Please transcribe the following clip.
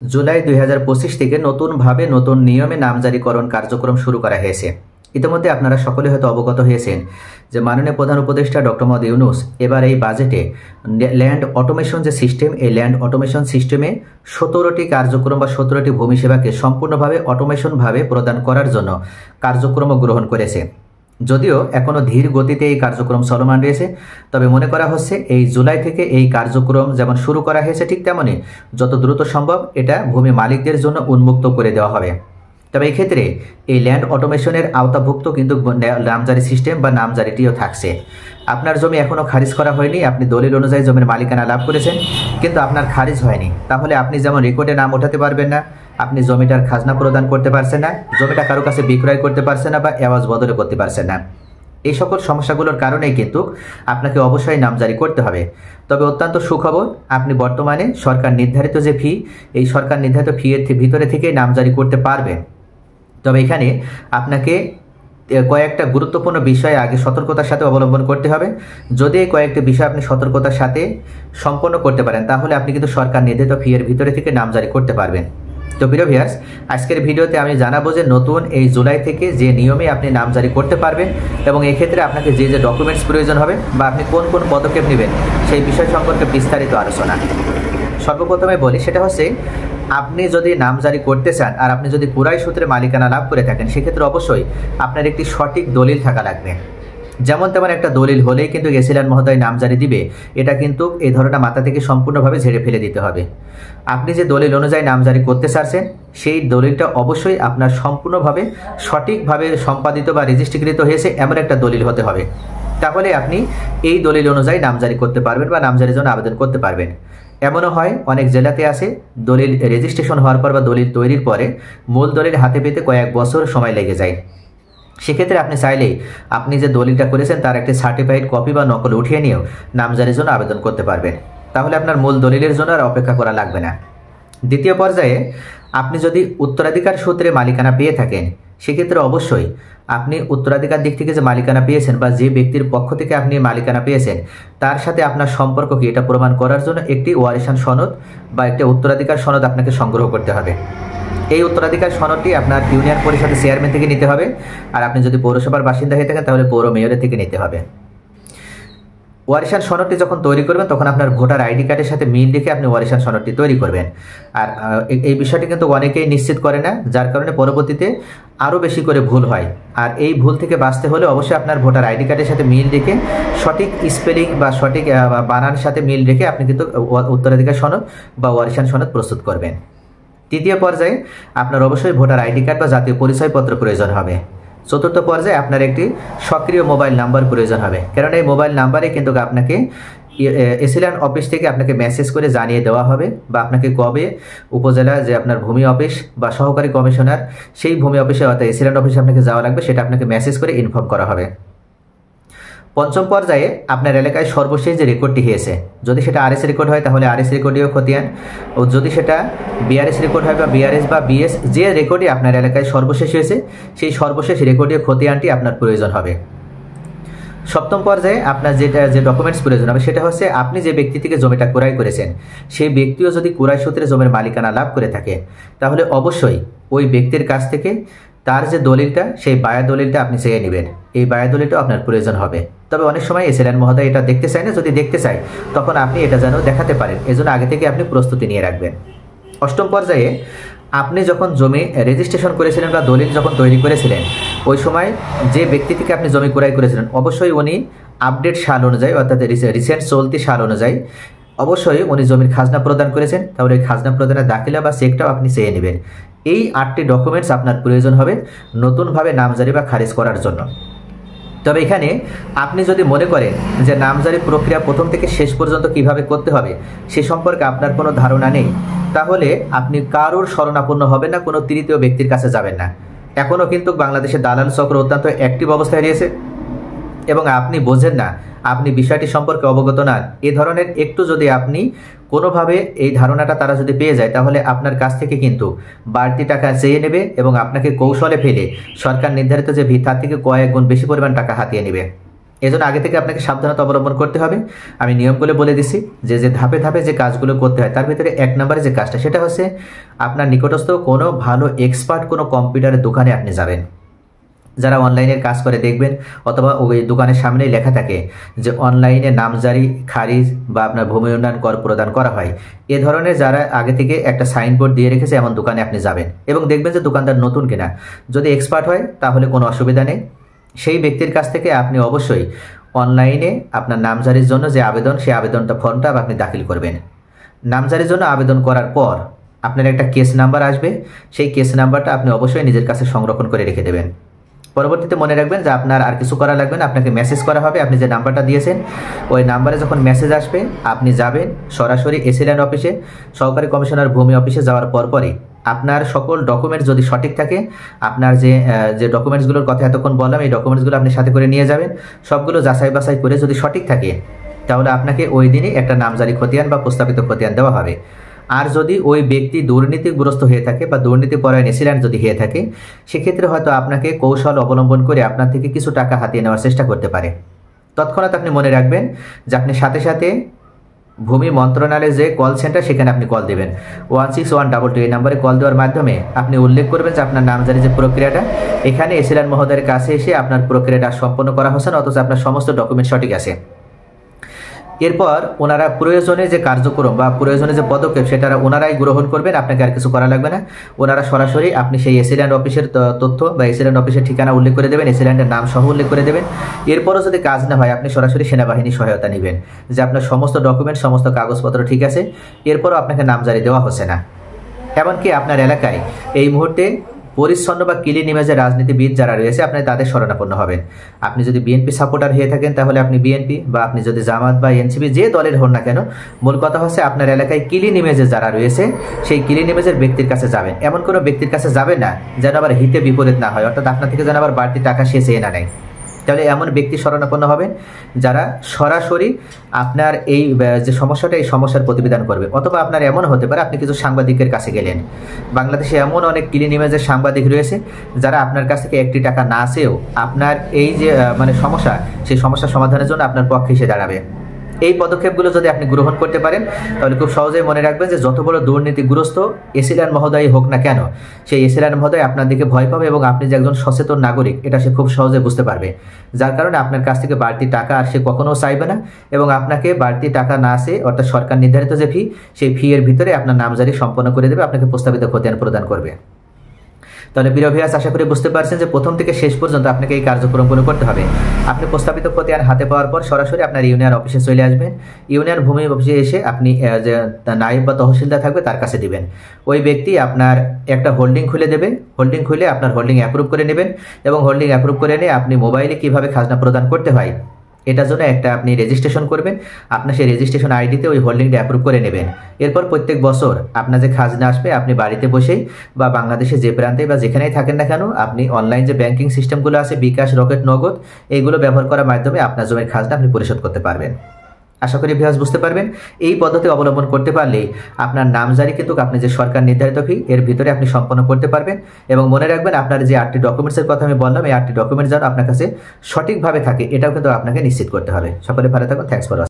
জুলাই ২০২৫ থেকে নতুনভাবে নতুন নিয়মে নামজারিকরণ কার্যক্রম শুরু করা হয়েছে। ইতিমধ্যে আপনারা সকলে হয়তো অবগত হয়েছেন যে মাননীয় প্রধান উপদেষ্টা ডক্টর মোহাম্মদ ইউনূস এবার এই বাজেটে ল্যান্ড অটোমেশন যে সিস্টেম, এই ল্যান্ড অটোমেশন সিস্টেমে ১৭টি কার্যক্রম বা ১৭টি ভূমি সেবাকে সম্পূর্ণভাবে অটোমেশনভাবে প্রদান করার জন্য কার্যক্রম গ্রহণ করেছে। যদিও এখনও ধীর গতিতে এই কার্যক্রম চলমান রয়েছে, তবে মনে করা হচ্ছে এই জুলাই থেকে এই কার্যক্রম যেমন শুরু করা হয়েছে ঠিক তেমনই যত দ্রুত সম্ভব এটা ভূমি মালিকদের জন্য উন্মুক্ত করে দেওয়া হবে। তবে এই ক্ষেত্রে এই ল্যান্ড অটোমেশনের আওতাভুক্ত কিন্তু নামজারি সিস্টেম বা নামজারিটিও থাকছে। আপনার জমি এখনও খারিজ করা হয়নি, আপনি দলিল অনুযায়ী জমির মালিকানা লাভ করেছেন কিন্তু আপনার খারিজ হয়নি, তাহলে আপনি যেমন রেকর্ডে নাম ওঠাতে পারবেন না, আপনি জমিটার খাজনা প্রদান করতে পারছেন না, জমিটা কারো কাছে বিক্রয় করতে পারছেন না বা এওয়াজ বদলে করতে পারছেন না। এই সকল সমস্যাগুলোর কারণেই কিন্তু আপনাকে অবশ্যই নামজারি করতে হবে। তবে অত্যন্ত সুখবর, আপনি বর্তমানে সরকার নির্ধারিত যে ফি, এই সরকার নির্ধারিত ফি এর ভিতরে থেকেই নামজারি করতে পারবেন। তবে এখানে আপনাকে কয়েকটা গুরুত্বপূর্ণ বিষয় আগে সতর্কতার সাথে অবলম্বন করতে হবে। যদি এই কয়েকটি বিষয় আপনি সতর্কতার সাথে সম্পন্ন করতে পারেন তাহলে আপনি কিন্তু সরকার নির্ধারিত ফি এর ভিতরে থেকে নামজারি করতে পারবেন। তো প্রিয় ভিউয়ার্স, আজকের ভিডিওতে আমি জানাবো যে নতুন এই জুলাই থেকে যে নিয়মে আপনি নামজারি করতে পারবেন এবং এক্ষেত্রে আপনাকে যে যে ডকুমেন্টস প্রয়োজন হবে বা আপনি কোন কোন পদক্ষেপ নেবেন সেই বিষয় সম্পর্কে বিস্তারিত আলোচনা। সর্বপ্রথমে বলি, সেটা হচ্ছে আপনি যদি নামজারি করতে চান আর আপনি যদি কুরাই সূত্রে মালিকানা লাভ করে থাকেন সেক্ষেত্রে অবশ্যই আপনার একটি সঠিক দলিল থাকা লাগবে। যেমন তেমন একটা দলিল হলেই কিন্তু এসিল্যান মহোদয় নামজারি দিবে, এটা কিন্তু এই ধারণা মাথা থেকে সম্পূর্ণভাবে ঝেড়ে ফেলে দিতে হবে। আপনি যে দলিল অনুযায়ী নামজারি করতে চাচ্ছেন সেই দলিলটা অবশ্যই আপনার সম্পূর্ণভাবে সঠিকভাবে সম্পাদিত বা রেজিস্ট্রিকৃত হয়েছে এমন একটা দলিল হতে হবে, তাহলে আপনি এই দলিল অনুযায়ী নামজারি করতে পারবেন বা নামজারির জন্য আবেদন করতে পারবেন। এমনও হয় অনেক জেলাতে আছে দলিল রেজিস্ট্রেশন হওয়ার পর বা দলিল তৈরির পরে মূল দলিল হাতে পেতে কয়েক বছর সময় লেগে যায়। সেক্ষেত্রে আপনি চাইলেই আপনি যে দলিলটা করেছেন তার একটি সার্টিফাইড কপি বা নকল উঠিয়ে নিয়েও নামজারির জন্য আবেদন করতে পারবেন, তাহলে আপনার মূল দলিলের জন্য আর অপেক্ষা করা লাগবে না। দ্বিতীয় পর্যায়ে আপনি যদি উত্তরাধিকার সূত্রে মালিকানা পেয়ে থাকেন সেক্ষেত্রে অবশ্যই আপনি উত্তরাধিকার দিক থেকে যে মালিকানা পেয়েছেন বা যে ব্যক্তির পক্ষ থেকে আপনি মালিকানা পেয়েছেন তার সাথে আপনার সম্পর্ক কি এটা প্রমাণ করার জন্য একটি ওয়ারিশান সনদ বা একটি উত্তরাধিকার সনদ আপনাকে সংগ্রহ করতে হবে। এই উত্তরাধিকার সনদটি আপনার ইউনিয়ন পরিষদের চেয়ারম্যান থেকে নিতে হবে, আর আপনি যদি পৌরসভার বাসিন্দা হয়ে থাকেন তাহলে পৌর মেয়রের থেকে নিতে হবে। ওয়ারিশান সনদটি যখন তৈরি করবেন তখন আপনার ভোটার আইডি কার্ডের সাথে মিল রেখে আপনি ওয়ারিশান সনদটি তৈরি করবেন। আর এই বিষয়টি কিন্তু অনেকেই নিশ্চিত করে না, যার কারণে পরবর্তীতে আরও বেশি করে ভুল হয়। আর এই ভুল থেকে বাঁচতে হলে অবশ্যই আপনার ভোটার আইডি কার্ডের সাথে মিল রেখে সঠিক স্পেলিং বা সঠিক বানানের সাথে মিল রেখে আপনি কিন্তু উত্তরাধিকার সনদ বা ওয়ারিশান সনদ প্রস্তুত করবেন। তৃতীয় পর্যায়ে আপনার অবশ্যই ভোটার আইডি কার্ড বা জাতীয় পরিচয়পত্র প্রয়োজন হবে। চতুর্থ পর্যায়ে আপনার একটি সক্রিয় মোবাইল নাম্বার প্রয়োজন হবে, কারণ এই মোবাইল নাম্বারে কিন্তু আপনাকে এসিল্যান অফিস থেকে আপনাকে মেসেজ করে জানিয়ে দেওয়া হবে বা আপনাকে কবে উপজেলা যে আপনার ভূমি অফিস বা সহকারী কমিশনার সেই ভূমি অফিসে অর্থাৎ এসিল্যান অফিসে আপনাকে যাওয়া লাগবে, সেটা আপনাকে মেসেজ করে ইনফর্ম করা হবে। পঞ্চম পর্যায়ে আপনার এলাকায় সর্বশেষ যে রেকর্ডটি হয়েছে, যদি সেটা আরএস রেকর্ড হয় তাহলে আরএস রেকর্ডেও খতিয়ান, ও যদি সেটা বিআরএস রেকর্ড হয় বা বিআরএস বা বিএস যে রেকর্ডই আপনার এলাকায় সর্বশেষ হয়েছে সেই সর্বশেষ রেকর্ডীয় খতিয়ানটি আপনার প্রয়োজন হবে। সপ্তম পর্যায়ে আপনার যে ডকুমেন্টস প্রয়োজন হবে সেটা হচ্ছে আপনি যে ব্যক্তি থেকে জমিটা ক্রয় করেছেন সেই ব্যক্তিও যদি ক্রয় সূত্রে জমির মালিকানা লাভ করে থাকে তাহলে অবশ্যই ওই ব্যক্তির কাছ থেকে তার যে দলিলটা সেই বায়া দলিলটা আপনি চেয়ে নেবেন, এই বায়া দলিলটাও আপনার প্রয়োজন হবে। তবে অনেক সময় এসিল্যান মহোদয় এটা দেখতে চায় না, যদি দেখতে চায় তখন আপনি এটা যেন দেখাতে পারেন, এজন্য আগে থেকে আপনি প্রস্তুতি নিয়ে রাখবেন। অষ্টম পর্যায়ে আপনি যখন জমি রেজিস্ট্রেশন করেছিলেন বা দলিল যখন তৈরি করেছিলেন ওই সময় যে ব্যক্তি থেকে আপনি জমি ক্রয় করেছিলেন অবশ্যই উনি আপডেট সাল অনুযায়ী অর্থাৎ রিসেন্ট চলতি সাল অনুযায়ী অবশ্যই উনি জমির খাজনা প্রদান করেছেন, তাহলে এই খাজনা প্রদানের দাখিলা বা চেকটাও আপনি চেয়ে নেবেন। এই 8টি ডকুমেন্টস আপনার প্রয়োজন হবে নতুনভাবে নামজারি বা খারিজ করার জন্য। তবে এখানে আপনি যদি মনে করেন যে নামজারি প্রক্রিয়া প্রথম থেকে শেষ পর্যন্ত কিভাবে করতে হবে সে সম্পর্কে আপনার কোনো ধারণা নেই, তাহলে আপনি কারোর শরণাপন্ন হবেন না, কোনো তৃতীয় ব্যক্তির কাছে যাবেন না। এখনও কিন্তু বাংলাদেশের দালাল চক্র অত্যন্ত অ্যাক্টিভ অবস্থায় রয়েছে এবং আপনি বোঝেন না, আপনি বিষয়টি সম্পর্কে অবগত না, এ ধরনের একটু যদি আপনি কোনোভাবে এই ধারণাটা তারা যদি পেয়ে যায় তাহলে আপনার কাছ থেকে কিন্তু বাড়তি টাকা চেয়ে নেবে এবং আপনাকে কৌশলে ফেলে সরকার নির্ধারিত যে ভিত তার থেকে কয়েক গুণ বেশি পরিমাণ টাকা হাতিয়ে নেবে। এজন্য আগে থেকে আপনাকে সাবধানতা অবলম্বন করতে হবে। আমি নিয়মগুলো বলে দিচ্ছি, যে ধাপে ধাপে যে কাজগুলো করতে হয় তার ভিতরে 1 নম্বরে যে কাজটা সেটা হচ্ছে আপনার নিকটস্থ কোনো ভালো এক্সপার্ট কোনো কম্পিউটারের দোকানে আপনি যাবেন। যারা অনলাইনের কাজ করে দেখবেন, অথবা ওই দোকানের সামনেই লেখা থাকে যে অনলাইনে নামজারি, খারিজ বা আপনার ভূমি উন্নয়ন কর প্রদান করা হয়, এ ধরনের যারা আগে থেকে একটা সাইনবোর্ড দিয়ে রেখেছে এমন দোকানে আপনি যাবেন এবং দেখবেন যে দোকানদার নতুন কিনা। যদি এক্সপার্ট হয় তাহলে কোনো অসুবিধা নেই। সেই ব্যক্তির কাছ থেকে আপনি অবশ্যই অনলাইনে আপনার নামজারির জন্য যে আবেদন, সেই আবেদনটা ফর্মটা আপনি দাখিল করবেন। নামজারির জন্য আবেদন করার পর আপনার একটা কেস নাম্বার আসবে, সেই কেস নাম্বারটা আপনি অবশ্যই নিজের কাছে সংরক্ষণ করে রেখে দেবেন। পরবর্তীতে মনে রাখবেন যে আপনার আর কিছু করা লাগবে না, আপনাকে মেসেজ করা হবে। আপনি যে নাম্বারটা দিয়েছেন ওই নাম্বারে যখন মেসেজ আসবে আপনি যাবেন সরাসরি এসি ল্যান্ড অফিসে, সহকারী কমিশনার ভূমি অফিসে যাওয়ার পরপরই আপনার সকল ডকুমেন্টস যদি সঠিক থাকে, আপনার যে ডকুমেন্টসগুলোর কথা এতক্ষণ বললাম এই ডকুমেন্টসগুলো আপনি সাথে করে নিয়ে যাবেন। সবগুলো যাচাই বাছাই করে যদি সঠিক থাকে তাহলে আপনাকে ওই দিনই একটা নামজারি খতিয়ান বা প্রস্তাবিত খতিয়ান দেওয়া হবে। আর যদি ওই ব্যক্তি দুর্নীতিগ্রস্ত হয়ে থাকে বা দুর্নীতিপরায়ণ এসি ল্যান্ড যদি হয়ে থাকে, সেক্ষেত্রে হয়তো আপনাকে কৌশল অবলম্বন করে আপনার থেকে কিছু টাকা হাতিয়ে নেওয়ার চেষ্টা করতে পারে। তৎক্ষণাৎ আপনি মনে রাখবেন যে আপনি সাথে সাথে ভূমি মন্ত্রণালয়ের যে কল সেন্টার সেখানে আপনি কল দেবেন 16122, এই নম্বরে কল দেওয়ার মাধ্যমে আপনি উল্লেখ করবেন যে আপনার নামজারি যে প্রক্রিয়াটা, এখানে এসি ল্যান্ড মহোদয়ের কাছে এসে আপনার প্রক্রিয়াটা সম্পন্ন করা হচ্ছে না, অথচ আপনার সমস্ত ডকুমেন্ট সঠিক আছে। এরপর ওনারা প্রয়োজনে যে কার্যক্রম বা প্রয়োজনে যে পদক্ষেপ সেটা ওনারাই গ্রহণ করবেন, আপনাকে আর কিছু করা লাগবে না। ওনারা সরাসরি আপনি সেই এসি ল্যান্ড অফিসের তথ্য বা এসি ল্যান্ড অফিসের ঠিকানা উল্লেখ করে দেবেন, এসি ল্যান্ডের নাম সহ উল্লেখ করে দেবেন। এরপরও যদি কাজ না হয় আপনি সরাসরি সেনাবাহিনী সহায়তা নেবেন যে আপনার সমস্ত ডকুমেন্ট সমস্ত কাগজপত্র ঠিক আছে, এরপরও আপনাকে নামজারি দেওয়া হচ্ছে না। এমনকি আপনার এলাকায় এই মুহূর্তে পরিচ্ছন্ন বা ক্লিন ইমেজের রাজনীতিবিদ যারা রয়েছে আপনি তাদের শরণাপন্ন হবেন। আপনি যদি বিএনপি সাপোর্টার হয়ে থাকেন তাহলে আপনি বিএনপি, বা আপনি যদি জামাত বা এনসিপি যে দলের হন না কেন, মূল কথা হচ্ছে আপনার এলাকায় ক্লিন ইমেজে যারা রয়েছে সেই ক্লিন ইমেজের ব্যক্তির কাছে যাবেন। এমন কোনো ব্যক্তির কাছে যাবেন না যেন আবার হিতে বিপরীত না হয়, অর্থাৎ আপনার থেকে যেন আবার বাড়তি টাকা সে চেয়ে না নেয়। তাহলে এমন ব্যক্তি শরণাপন্ন হবেন যারা সরাসরি আপনার এই যে সমস্যাটা এই সমস্যার প্রতিবেদন করবে। অথবা আপনার এমন হতে পারে আপনি কিছু সাংবাদিকের কাছে গেলেন, বাংলাদেশে এমন অনেক ক্লিন ইমেজের সাংবাদিক রয়েছে যারা আপনার কাছ থেকে একটি টাকা না চেয়েও আপনার এই যে সমস্যা, সেই সমস্যা সমাধানের জন্য আপনার পক্ষে এসে দাঁড়াবে। এই পদক্ষেপগুলো যদি আপনি গ্রহণ করতে পারেন তাহলে খুব সহজেই মনে রাখবেন যে যত বড় দুর্নীতিগ্রস্ত এসি ল্যান্ড মহোদয় হোক না কেন, সেই এসি ল্যান্ড মহোদয় আপনার দিকে ভয় পাবে এবং আপনি যে একজন সচেতন নাগরিক এটা সে খুব সহজে বুঝতে পারবে। যার কারণে আপনার কাছ থেকে বাড়তি টাকা আর সে কখনো চাইবে না এবং আপনাকে বাড়তি টাকা না চেয়ে, অর্থাৎ সরকার নির্ধারিত যে ফি, সেই ফি এর ভিতরে আপনার নামজারি সম্পন্ন করে দেবে, আপনাকে প্রস্তাবিত খতিয়ান প্রদান করবে। তাহলে প্রিয় ভিউয়ার্স, আশা করি বুঝতে পারছেন যে প্রথম থেকে শেষ পর্যন্ত আপনাকে এই কার্যক্রমগুলো করতে হবে। আপনি প্রস্তাবিত খতিয়ান হাতে পাওয়ার পর সরাসরি আপনার ইউনিয়ন অফিসে চলে আসবেন। ইউনিয়ন ভূমি অফিসে এসে আপনি যে নায়েব বা তহসিলদার থাকবে তার কাছে দিবেন। ওই ব্যক্তি আপনার একটা হোল্ডিং খুলে দেবে, হোল্ডিং খুলে আপনার হোল্ডিং অ্যাপ্রুভ করে নেবেন এবং হোল্ডিং অ্যাপ্রুভ করে নিয়ে আপনি মোবাইলে কিভাবে খাজনা প্রদান করতে হয় এটার জন্য একটা আপনি রেজিস্ট্রেশন করবেন। আপনার সেই রেজিস্ট্রেশন আইডিতে ওই হোল্ডিংটা অ্যাপ্রুভ করে নেবেন। এরপর প্রত্যেক বছর আপনার যে খাজনা আসবে আপনি বাড়িতে বসেই বা বাংলাদেশে যে প্রান্তে বা যেখানেই থাকেন না কেন, আপনি অনলাইন যে ব্যাংকিং সিস্টেমগুলো আছে বিকাশ, রকেট, নগদ, এইগুলো ব্যবহার করার মাধ্যমে আপনার জমির খাজনা আপনি পরিশোধ করতে পারবেন। আশা করি ভিউয়ার্স বুঝতে পারবেন। এই পদ্ধতি অবলম্বন করতে পারলে আপনার নামজারি কিন্তু আপনি যে সরকার নির্ধারিত ফি এর ভিতরে আপনি সম্পন্ন করতে পারবেন। এবং মনে রাখবেন আপনার যে 8টি ডকুমেন্টসের কথা আমি বললাম, এই 8টি ডকুমেন্টস যেন আপনার কাছে সঠিকভাবে থাকে এটাও কিন্তু আপনাকে নিশ্চিত করতে হবে। সকলে ভালো থাকুন। Thanks for watching.